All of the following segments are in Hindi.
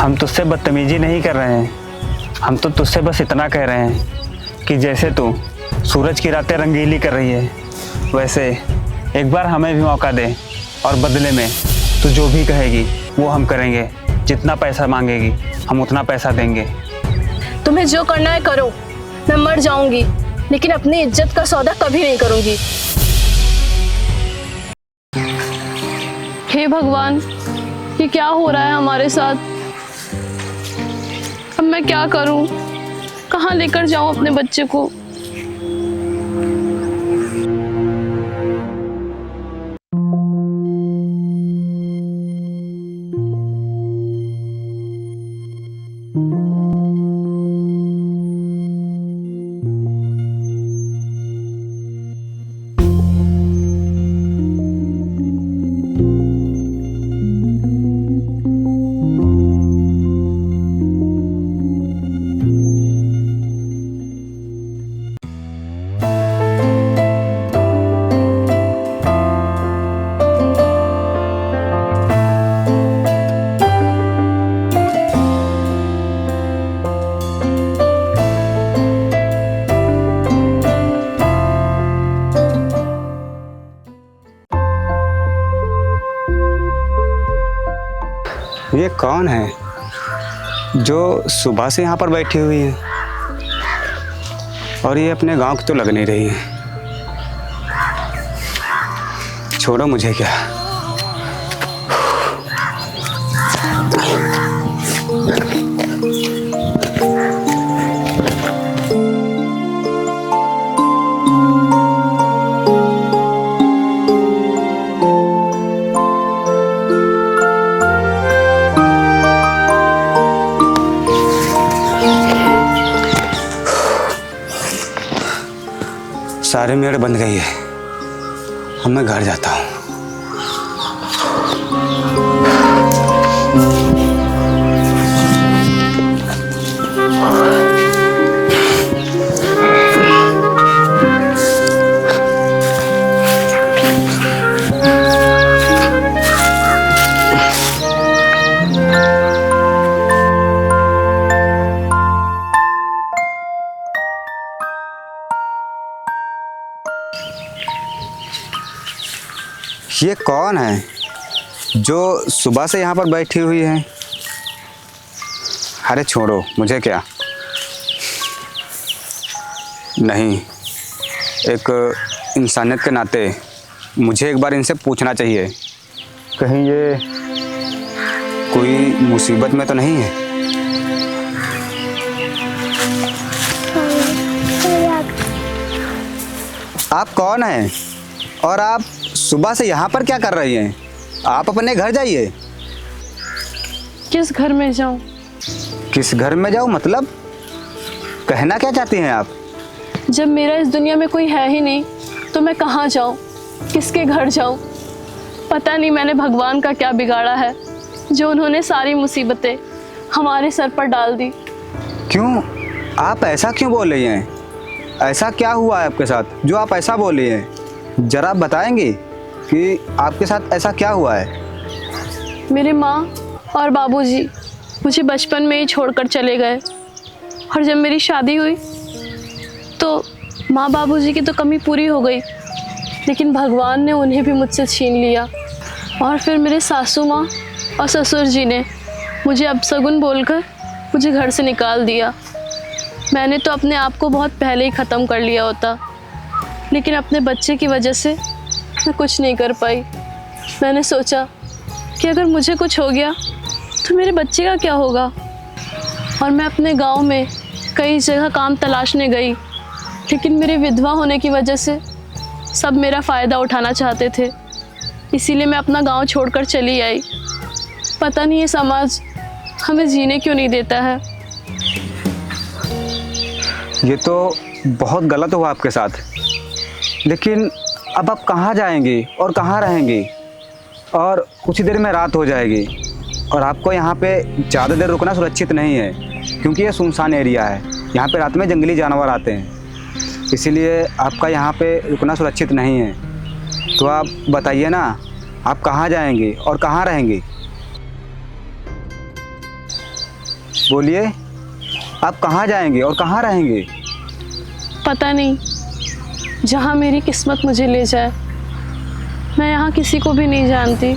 हम तुझसे बदतमीजी नहीं कर रहे हैं, हम तो तुझसे बस इतना कह रहे हैं कि जैसे तू सूरज की रातें रंगीली कर रही है, वैसे एक बार हमें भी मौका दे और बदले में तू जो भी कहेगी वो हम करेंगे। जितना पैसा मांगेगी हम उतना पैसा देंगे। तुम्हें जो करना है करो, मैं मर जाऊंगी लेकिन अपनी इज्जत का सौदा कभी नहीं करूंगी। हे भगवान, ये क्या हो रहा है हमारे साथ? अब मैं क्या करूं? कहाँ लेकर जाऊं अपने बच्चे को? ये कौन है जो सुबह से यहाँ पर बैठी हुई है? और ये अपने गांव की तो लग नहीं रही है। छोड़ो मुझे क्या। सारे मेड़ बंद गई है। अब मैं घर जाता हूँ। ये कौन है जो सुबह से यहाँ पर बैठी हुई है? अरे छोड़ो मुझे क्या। नहीं, एक इंसानियत के नाते मुझे एक बार इनसे पूछना चाहिए, कहीं ये कोई मुसीबत में तो नहीं है? आप कौन हैं और आप सुबह से यहाँ पर क्या कर रही हैं? आप अपने घर जाइए। किस घर में जाऊं? किस घर में जाऊं मतलब? कहना क्या चाहती हैं आप? जब मेरा इस दुनिया में कोई है ही नहीं तो मैं कहाँ जाऊं? किसके घर जाऊं? पता नहीं मैंने भगवान का क्या बिगाड़ा है जो उन्होंने सारी मुसीबतें हमारे सर पर डाल दी। क्यों? आप ऐसा क्यों बोल रही हैं? ऐसा क्या हुआ है आपके साथ जो आप ऐसा बोल रही हैं? जरा बताएंगी कि आपके साथ ऐसा क्या हुआ है? मेरे माँ और बाबूजी मुझे बचपन में ही छोड़कर चले गए और जब मेरी शादी हुई तो माँ बाबूजी की तो कमी पूरी हो गई, लेकिन भगवान ने उन्हें भी मुझसे छीन लिया। और फिर मेरे सासू माँ और ससुर जी ने मुझे अपशगुन बोलकर मुझे घर से निकाल दिया। मैंने तो अपने आप को बहुत पहले ही ख़त्म कर लिया होता, लेकिन अपने बच्चे की वजह से मैं कुछ नहीं कर पाई। मैंने सोचा कि अगर मुझे कुछ हो गया तो मेरे बच्चे का क्या होगा। और मैं अपने गांव में कई जगह काम तलाशने गई, लेकिन मेरे विधवा होने की वजह से सब मेरा फ़ायदा उठाना चाहते थे। इसीलिए मैं अपना गांव छोड़कर चली आई। पता नहीं ये समाज हमें जीने क्यों नहीं देता है। ये तो बहुत गलत हुआ आपके साथ, लेकिन अब आप कहाँ जाएंगी और कहाँ रहेंगी? और कुछ ही देर में रात हो जाएगी और आपको यहाँ पे ज़्यादा देर रुकना सुरक्षित नहीं है, क्योंकि ये सुनसान एरिया है। यहाँ पे रात में जंगली जानवर आते हैं, इसीलिए आपका यहाँ पे रुकना सुरक्षित नहीं है। तो आप बताइए ना, आप कहाँ जाएंगी और कहाँ रहेंगी? बोलिए, आप कहाँ जाएंगे और कहाँ रहेंगे? पता नहीं, जहाँ मेरी किस्मत मुझे ले जाए। मैं यहाँ किसी को भी नहीं जानती।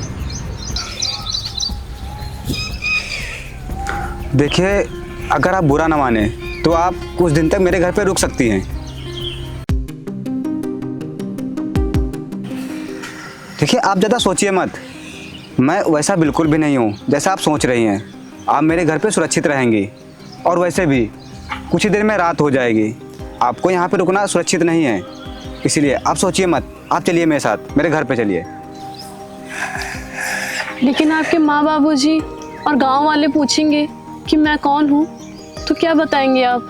देखिए, अगर आप बुरा ना माने तो आप कुछ दिन तक मेरे घर पे रुक सकती हैं। देखिए, आप ज़्यादा सोचिए मत। मैं वैसा बिल्कुल भी नहीं हूँ जैसा आप सोच रही हैं। आप मेरे घर पे सुरक्षित रहेंगी, और वैसे भी कुछ ही देर में रात हो जाएगी। आपको यहाँ पे रुकना सुरक्षित नहीं है, इसलिए आप सोचिए मत। आप चलिए मेरे साथ, मेरे घर पे चलिए। लेकिन आपके माँ बाबूजी और गांव वाले पूछेंगे कि मैं कौन हूँ, तो क्या बताएंगे आप?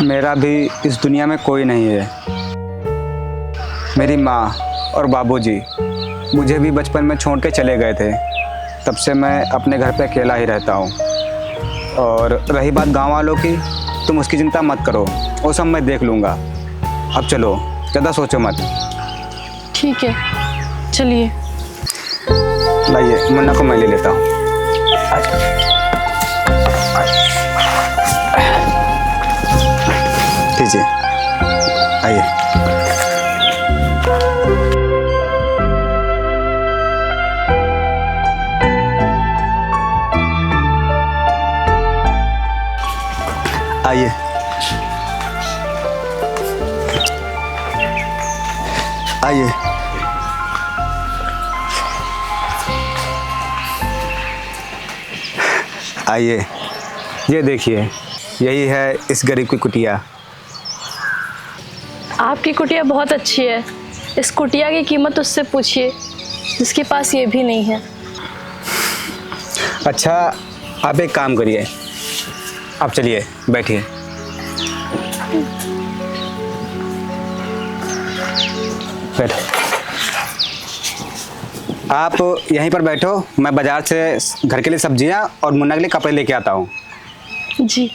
मेरा भी इस दुनिया में कोई नहीं है। मेरी माँ और बाबूजी मुझे भी बचपन में छोड़ के चले गए थे। तब से मैं अपने घर पे अकेला ही रहता हूँ। और रही बात गांव वालों की, तुम उसकी चिंता मत करो, वो सब मैं देख लूँगा। अब चलो, ज़्यादा सोचो मत। ठीक है, चलिए। लाइए, मुन्ना को मैं ले लेता हूँ। लीजिए, आइए। आइए। आइए। आइए, ये देखिए, यही है इस गरीब की कुटिया। आपकी कुटिया बहुत अच्छी है। इस कुटिया की कीमत उससे पूछिए जिसके पास ये भी नहीं है। अच्छा, आप एक काम करिए, आप चलिए, बैठिए। बैठो। आप यहीं पर बैठो, मैं बाजार से घर के लिए सब्जियां और मुन्ना के लिए कपड़े लेके आता हूँ। जी।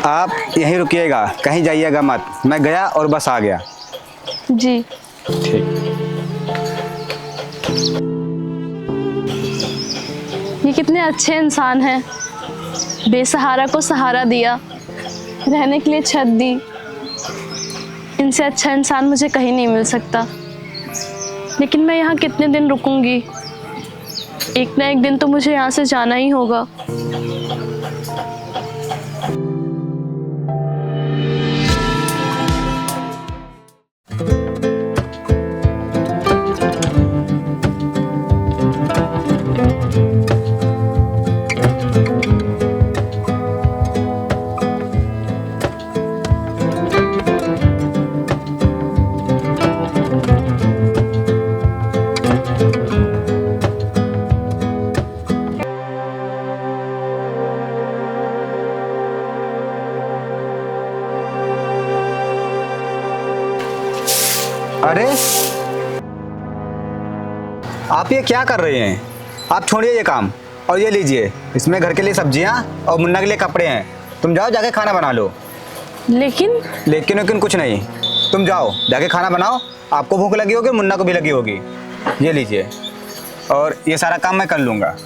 आप यहीं रुकिएगा, कहीं जाइएगा मत। मैं गया और बस आ गया। जी। ठीक। ये कितने अच्छे इंसान हैं। बेसहारा को सहारा दिया, रहने के लिए छत दी। इनसे अच्छा इंसान मुझे कहीं नहीं मिल सकता। लेकिन मैं यहाँ कितने दिन रुकूंगी? एक ना एक दिन तो मुझे यहाँ से जाना ही होगा। अरे, आप ये क्या कर रहे हैं? आप छोड़िए ये काम और ये लीजिए, इसमें घर के लिए सब्जियां और मुन्ना के लिए कपड़े हैं। तुम जाओ, जाके खाना बना लो। लेकिन कुछ नहीं, तुम जाओ, जाके खाना बनाओ। आपको भूख लगी होगी, मुन्ना को भी लगी होगी। ये लीजिए, और ये सारा काम मैं कर लूँगा।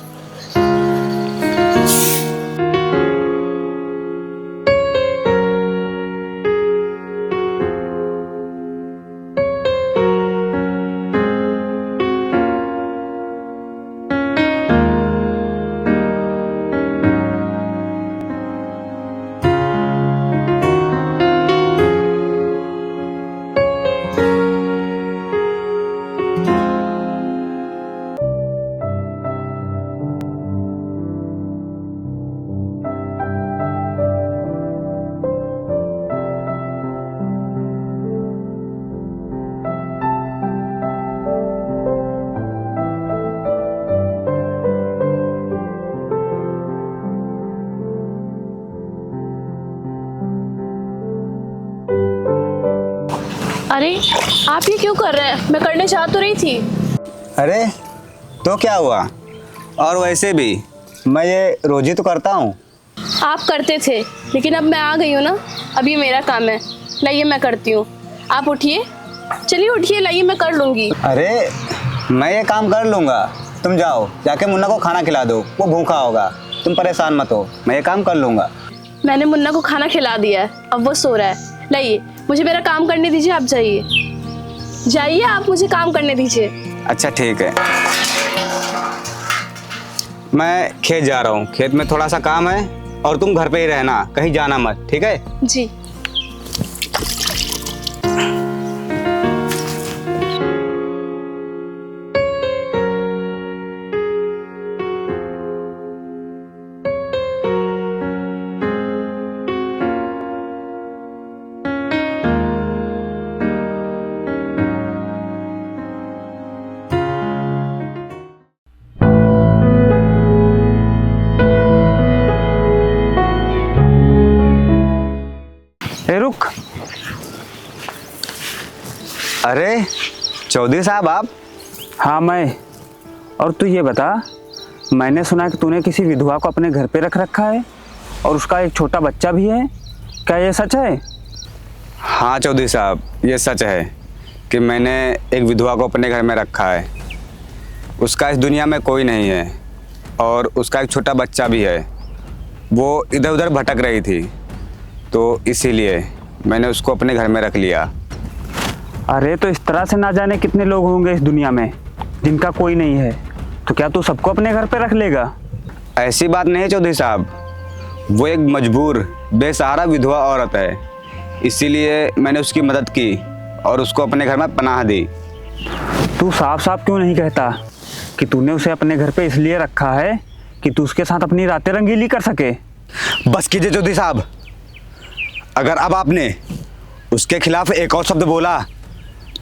अरे, आप ये क्यों कर रहे हैं? मैं करने चाह तो रही थी। अरे, तो क्या हुआ? और वैसे भी मैं ये रोज ही तो करता हूँ। आप करते थे, लेकिन अब मैं आ गई हूँ ना, अब ये मेरा काम है। लाइए, मैं करती हूँ। आप उठिए चलिए उठिए, लाइए, मैं कर लूँगी। अरे मैं ये काम कर लूँगा, तुम जाओ जाके मुन्ना को खाना खिला दो, वो भूखा होगा। तुम परेशान मत हो, मैं ये काम कर लूँगा। मैंने मुन्ना को खाना खिला दिया है, अब वो सो रहा है। लाइए, मुझे मेरा काम करने दीजिए, आप जाइए। जाइए, आप मुझे काम करने दीजिए। अच्छा ठीक है, मैं खेत जा रहा हूँ, खेत में थोड़ा सा काम है और तुम घर पे ही रहना, कहीं जाना मत, ठीक है? जी। ए रुक। अरे चौधरी साहब आप? हाँ मैं। और तू ये बता, मैंने सुना कि तूने किसी विधवा को अपने घर पे रख रखा है और उसका एक छोटा बच्चा भी है, क्या ये सच है? हाँ चौधरी साहब, ये सच है कि मैंने एक विधवा को अपने घर में रखा है। उसका इस दुनिया में कोई नहीं है और उसका एक छोटा बच्चा भी है। वो इधर उधर भटक रही थी, तो इसीलिए मैंने उसको अपने घर में रख लिया। अरे तो इस तरह से ना जाने कितने लोग होंगे इस दुनिया में जिनका कोई नहीं है, तो क्या तू सबको अपने घर पे रख लेगा? ऐसी बात नहीं है चौधरी साहब, वो एक मजबूर बेसहारा विधवा औरत है, इसीलिए मैंने उसकी मदद की और उसको अपने घर में पनाह दी। तू साफ साफ क्यों नहीं कहता कि तूने उसे अपने घर पे इसलिए रखा है कि तू उसके साथ अपनी रातें रंगीली कर सके? बस कीजिए चौधरी साहब, अगर अब आपने उसके खिलाफ एक और शब्द बोला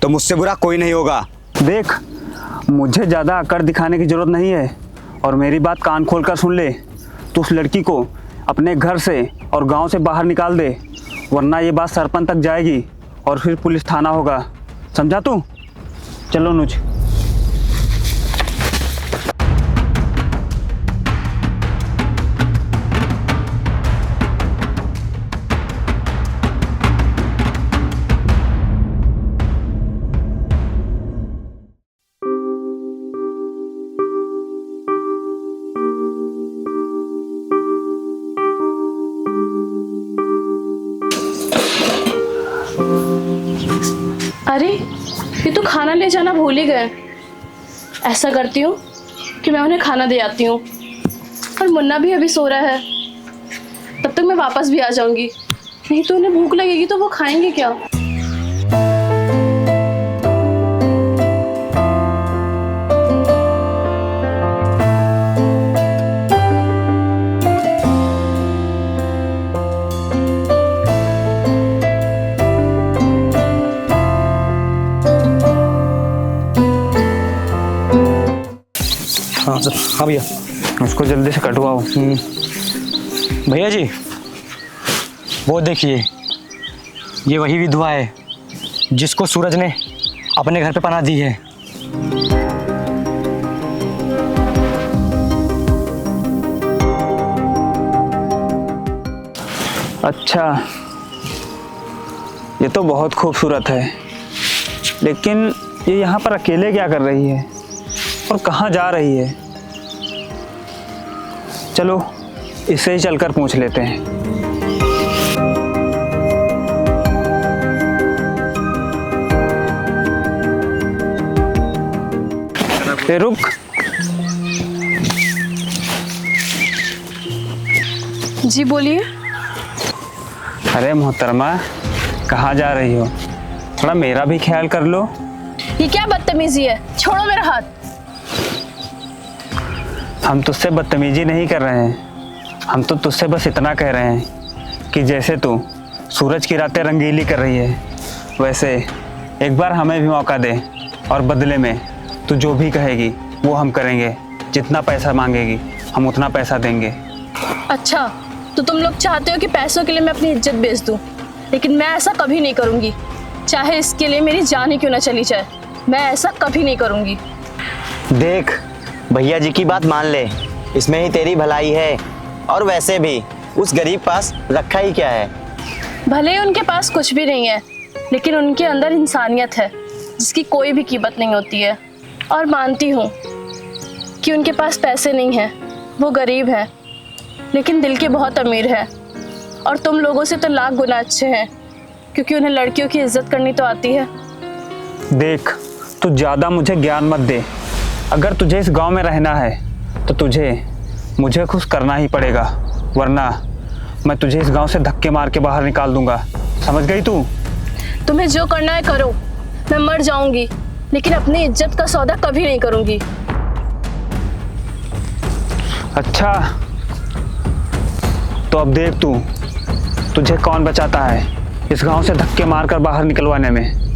तो मुझसे बुरा कोई नहीं होगा। देख, मुझे ज़्यादा अकड़ दिखाने की ज़रूरत नहीं है और मेरी बात कान खोल कर सुन ले। तू उस लड़की को अपने घर से और गांव से बाहर निकाल दे, वरना ये बात सरपंच तक जाएगी और फिर पुलिस थाना होगा, समझा तू? चलो नुज। अरे, ये तो खाना ले जाना भूल ही गए। ऐसा करती हूँ कि मैं उन्हें खाना दे आती हूँ, और मुन्ना भी अभी सो रहा है, तब तक मैं वापस भी आ जाऊंगी। नहीं तो उन्हें भूख लगेगी तो वो खाएंगे क्या? हाँ सर। हाँ भैया। उसको जल्दी से कटवाओ। भैया जी, वो देखिए, ये वही विधवा है जिसको सूरज ने अपने घर पे पनाह दी है। अच्छा, ये तो बहुत खूबसूरत है, लेकिन ये यहाँ पर अकेले क्या कर रही है और कहाँ जा रही है? चलो इससे ही चलकर पूछ लेते हैं। ए रुक। जी बोलिए। अरे मोहतरमा, कहाँ जा रही हो? थोड़ा मेरा भी ख्याल कर लो। ये क्या बदतमीजी है? छोड़ो मेरा हाथ। हम तुझसे बदतमीजी नहीं कर रहे हैं, हम तो तुझसे बस इतना कह रहे हैं कि जैसे तू सूरज की रातें रंगीली कर रही है, वैसे एक बार हमें भी मौका दे और बदले में तू जो भी कहेगी वो हम करेंगे। जितना पैसा मांगेगी हम उतना पैसा देंगे। अच्छा, तो तुम लोग चाहते हो कि पैसों के लिए मैं अपनी इज्जत बेच दूं, लेकिन मैं ऐसा कभी नहीं करूंगी, चाहे इसके लिए मेरी जान ही क्यों ना चली जाए। मैं ऐसा कभी नहीं करूंगी। देख, भैया जी की बात मान ले, इसमें ही तेरी भलाई है। और वैसे भी उस गरीब पास रखा ही क्या है? भले ही उनके पास कुछ भी नहीं है, लेकिन उनके अंदर इंसानियत है जिसकी कोई भी कीमत नहीं होती है। और मानती हूँ कि उनके पास पैसे नहीं हैं, वो गरीब हैं, लेकिन दिल के बहुत अमीर हैं। और तुम लोगों से तो लाख गुना अच्छे हैं, क्योंकि उन्हें लड़कियों की इज्जत करनी तो आती है। देख, तू ज़्यादा मुझे ज्ञान मत दे। अगर तुझे इस गांव में रहना है तो मुझे खुश करना ही पड़ेगा, वरना मैं तुझे इस गांव से धक्के मार के बाहर निकाल दूंगा। समझ गई तू? तुम्हें जो करना है करो, मैं मर जाऊंगी लेकिन अपनी इज्जत का सौदा कभी नहीं करूंगी। अच्छा, तो अब देख तू, तुझे कौन बचाता है इस गांव से धक्के मारकर बाहर निकलवाने में।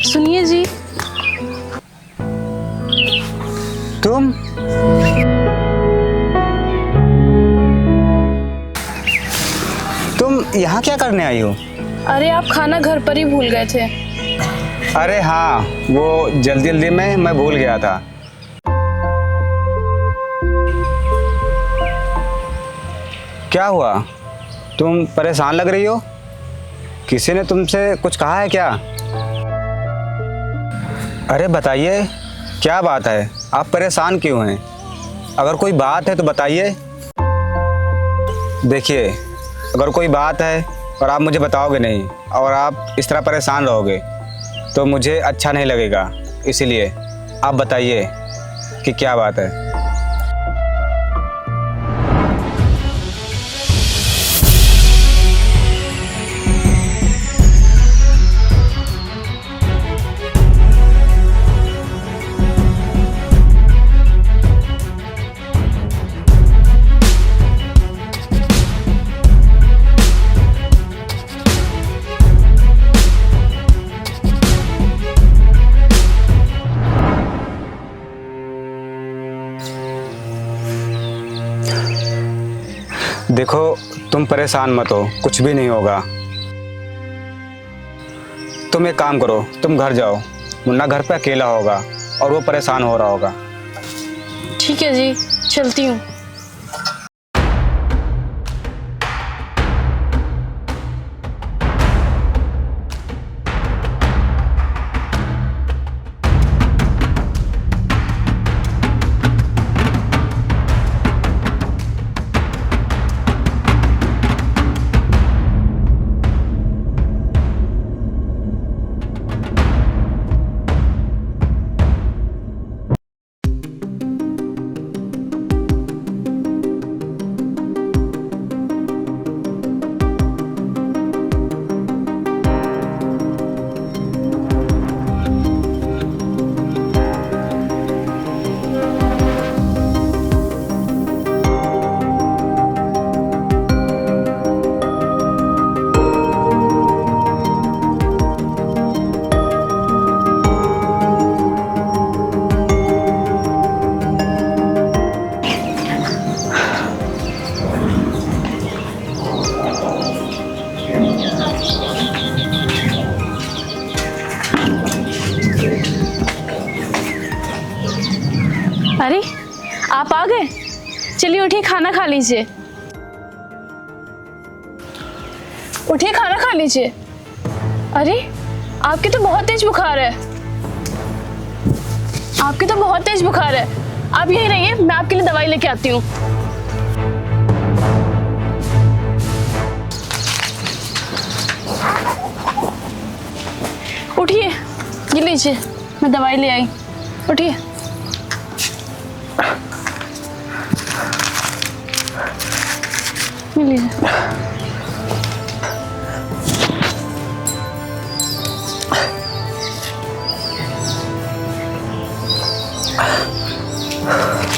सुनिए जी, तुम यहाँ क्या करने आई हो? अरे आप खाना घर पर ही भूल गए थे। अरे हाँ, वो जल्दी जल्दी में मैं भूल गया था। क्या हुआ? तुम परेशान लग रही हो? किसी ने तुमसे कुछ कहा है क्या? अरे बताइए, क्या बात है? आप परेशान क्यों हैं? अगर कोई बात है तो बताइए। देखिए, अगर कोई बात है और आप मुझे बताओगे नहीं और आप इस तरह परेशान रहोगे तो मुझे अच्छा नहीं लगेगा। इसीलिए आप बताइए कि क्या बात है। देखो, तुम परेशान मत हो, कुछ भी नहीं होगा। तुम एक काम करो, तुम घर जाओ, मुन्ना घर पे अकेला होगा और वो परेशान हो रहा होगा। ठीक है जी, चलती हूँ। अरे आप आ गए, चलिए उठिए, खाना खा लीजिए। उठिए, खाना खा लीजिए। अरे आपके तो बहुत तेज बुखार है, आपके तो बहुत तेज बुखार है। आप यहीं रहिए, मैं आपके लिए दवाई लेके आती हूँ। उठिए, ये लीजिए, मैं दवाई ले आई। उठिए। ये लीजिए।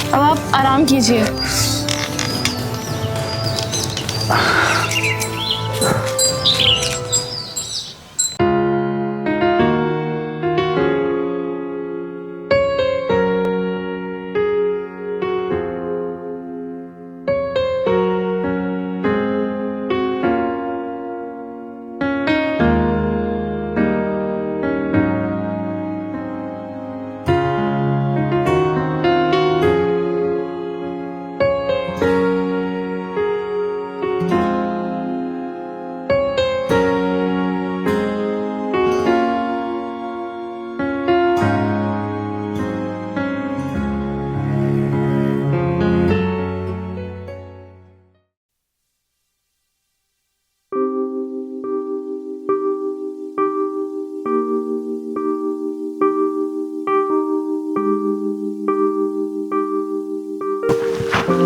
अब आप आराम कीजिए।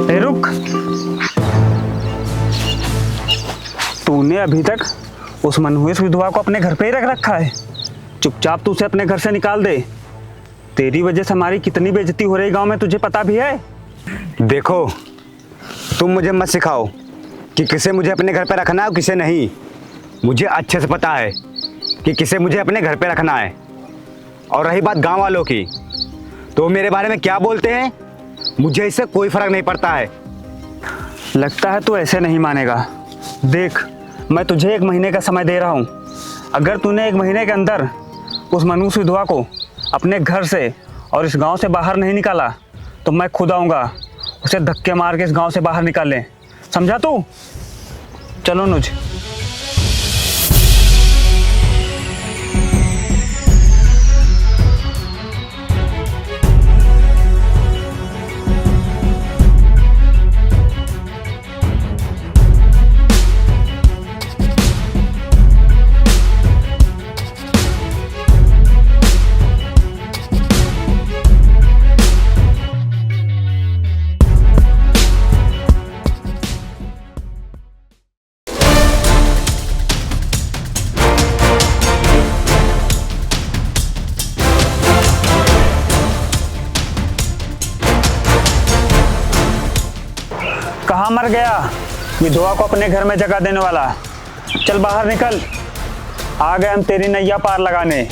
ए रुक, तूने अभी तक उस मनहुस विधवा को अपने घर पे ही रख रखा है। चुपचाप तू उसे अपने घर से निकाल दे। तेरी वजह से हमारी कितनी बेइज्जती हो रही गांव में, तुझे पता भी है। देखो, तुम मुझे मत सिखाओ कि किसे मुझे अपने घर पे रखना है और किसे नहीं। मुझे अच्छे से पता है कि किसे मुझे अपने घर पे रखना है। और रही बात गांव वालों की, तो वो मेरे बारे में क्या बोलते हैं मुझे इससे कोई फर्क नहीं पड़ता है। लगता है तू ऐसे नहीं मानेगा। देख, मैं तुझे 1 महीने का समय दे रहा हूँ। अगर तूने 1 महीने के अंदर उस मनहूस विधवा को अपने घर से और इस गांव से बाहर नहीं निकाला तो मैं खुद आऊँगा, उसे धक्के मार के इस गांव से बाहर निकाल ले। समझा तू? चलो नुज। कहाँ मर गया विधवा को अपने घर में जगह देने वाला? चल बाहर निकल, आ गए हम तेरी नैया पार लगाने।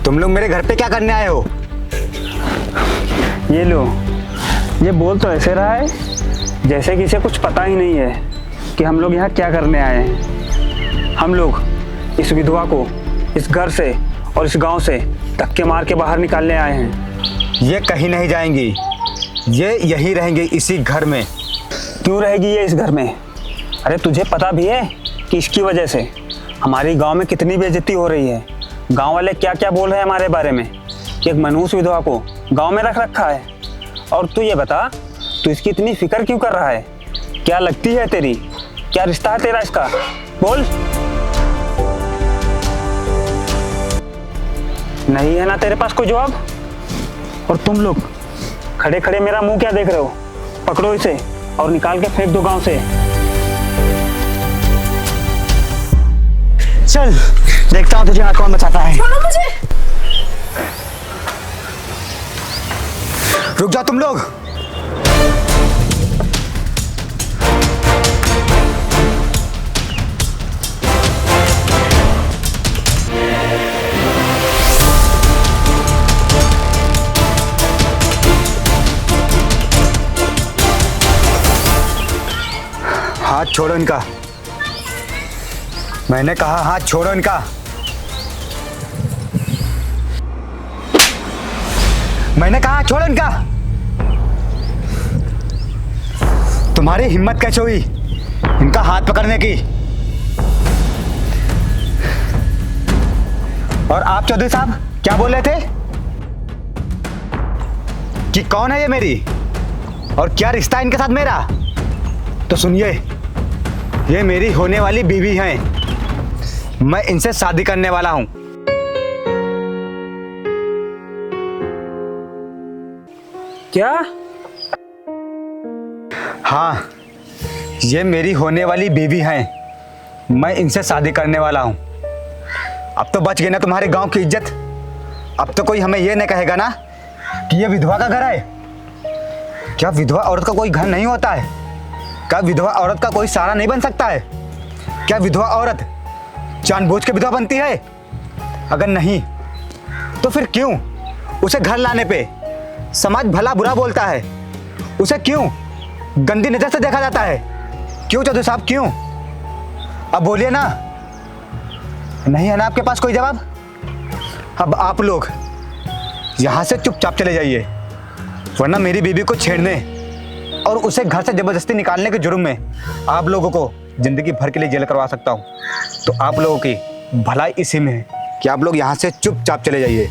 तुम लोग मेरे घर पे क्या करने आए हो? ये लो, ये बोल तो ऐसे रहा है जैसे कि इसे कुछ पता ही नहीं है कि हम लोग यहाँ क्या करने आए हैं। हम लोग इस विधवा को इस घर से और इस गांव से धक्के मार के बाहर निकालने आए हैं। ये कहीं नहीं जाएंगी, ये यहीं रहेंगे इसी घर में। क्यों रहेगी ये इस घर में? अरे तुझे पता भी है कि इसकी वजह से हमारी गांव में कितनी बेइज्जती हो रही है। गांव वाले क्या क्या बोल रहे हैं हमारे बारे में कि एक मनहूस विधवा को गांव में रख रखा है। और तू ये बता, तू इसकी इतनी फिक्र क्यों कर रहा है? क्या लगती है तेरी? क्या रिश्ता है तेरा इसका? बोल। नहीं है ना तेरे पास कोई जवाब? और तुम लोग खड़े खड़े मेरा मुंह क्या देख रहे हो? पकड़ो इसे और निकाल के फेंक दो गांव से। चल देखता हूँ तुझे यहाँ कौन बचाता है। छोड़ो मुझे। रुक जाओ तुम लोग। हाथ छोड़ो इनका। मैंने कहा हाथ छोड़ो इनका। मैंने कहा छोड़ो इनका। तुम्हारी हिम्मत कैसे हुई इनका हाथ पकड़ने की? और आप चौधरी साहब क्या बोल रहे थे कि कौन है ये मेरी और क्या रिश्ता है इनके साथ मेरा? तो सुनिए, ये मेरी होने वाली बीवी हैं। मैं इनसे शादी करने वाला हूँ। क्या? हाँ, ये मेरी होने वाली बीवी हैं। मैं इनसे शादी करने वाला हूँ। अब तो बच गई ना तुम्हारे गांव की इज्जत। अब तो कोई हमें ये नहीं कहेगा ना कि ये विधवा का घर है। क्या विधवा औरत का कोई घर नहीं होता है? क्या विधवा औरत का कोई सहारा नहीं बन सकता है? क्या विधवा औरत जानबूझ के विधवा बनती है? अगर नहीं तो फिर क्यों उसे घर लाने पे समाज भला बुरा बोलता है? उसे क्यों गंदी नजर से देखा जाता है? क्यों चौधरी साहब, क्यों? अब बोलिए ना। नहीं है ना आपके पास कोई जवाब? अब आप लोग यहाँ से चुपचाप चले जाइए, वरना मेरी बीबी को छेड़ने और उसे घर से जबरदस्ती निकालने के जुर्म में आप लोगों को जिंदगी भर के लिए जेल करवा सकता हूँ। तो आप लोगों की भलाई इसी में है कि आप लोग यहाँ से चुपचाप चले जाइए।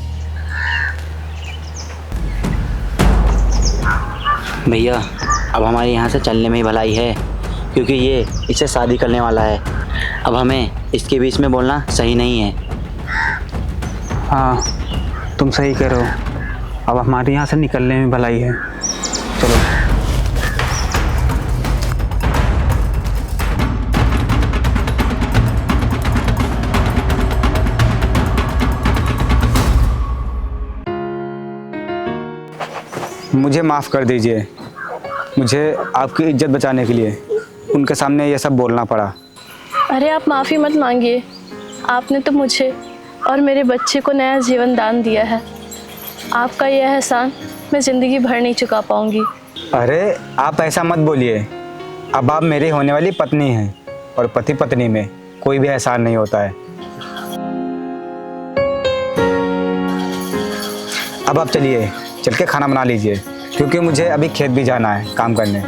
भैया, अब हमारे यहाँ से चलने में ही भलाई है, क्योंकि ये इससे शादी करने वाला है। अब हमें इसके बीच में बोलना सही नहीं है। हाँ, तुम सही कह रहे हो। अब हमारे यहाँ से निकलने में भलाई है। चलो। मुझे माफ़ कर दीजिए। मुझे आपकी इज्जत बचाने के लिए उनके सामने ये सब बोलना पड़ा। अरे आप माफ़ी मत मांगिए। आपने तो मुझे और मेरे बच्चे को नया जीवन दान दिया है। आपका यह एहसान मैं ज़िंदगी भर नहीं चुका पाऊंगी। अरे आप ऐसा मत बोलिए। अब आप मेरी होने वाली पत्नी हैं और पति पत्नी में कोई भी एहसान नहीं होता है। अब आप चलिए, चल के खाना बना लीजिए, क्योंकि मुझे अभी खेत भी जाना है काम करने।